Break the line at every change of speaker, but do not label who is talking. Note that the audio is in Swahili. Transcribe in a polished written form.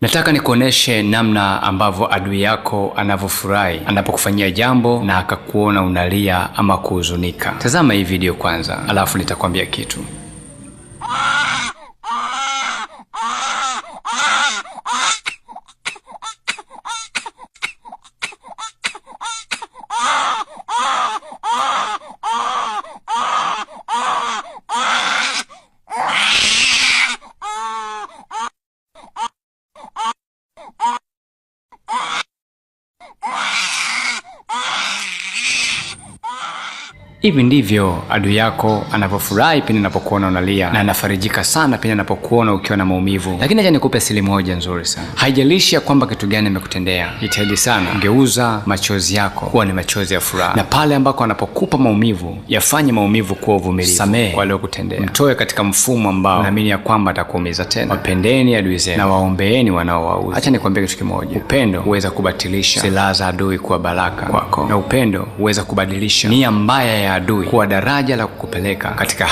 Nataka nikuoneshe namna ambavyo adui yako anavyofurahi anapokufanyia jambo na akakuona unalia ama kuhuzunika. Tazama hii video kwanza, alafu nitakwambia kitu. Hivi ndivyo adui yako anavyofurahi pindi anapokuona unalia, na anafarijika sana pindi anapokuona ukiwa na maumivu. Lakini acha nikupe siri moja nzuri sana. Haijalishi ya kwamba kitu gani amekutendea, jitahidi sana geuza machozi yako kuwa ni machozi ya furaha. Na pale ambako anapokupa maumivu, yafanye maumivu kuwa uvumilivu. Samehe waliokutendea, mtoe katika mfumo ambao unaamini ya kwamba atakuumiza tena. Wapendeni adui zenu na waombeeni wanaowauzi. Acha nikwambie kitu kimoja. Upendo huweza kubatilisha silaha za adui kuwa baraka kwako, na upendo huweza kubadilisha nia mbaya ya adui kuwa daraja la kukupeleka katika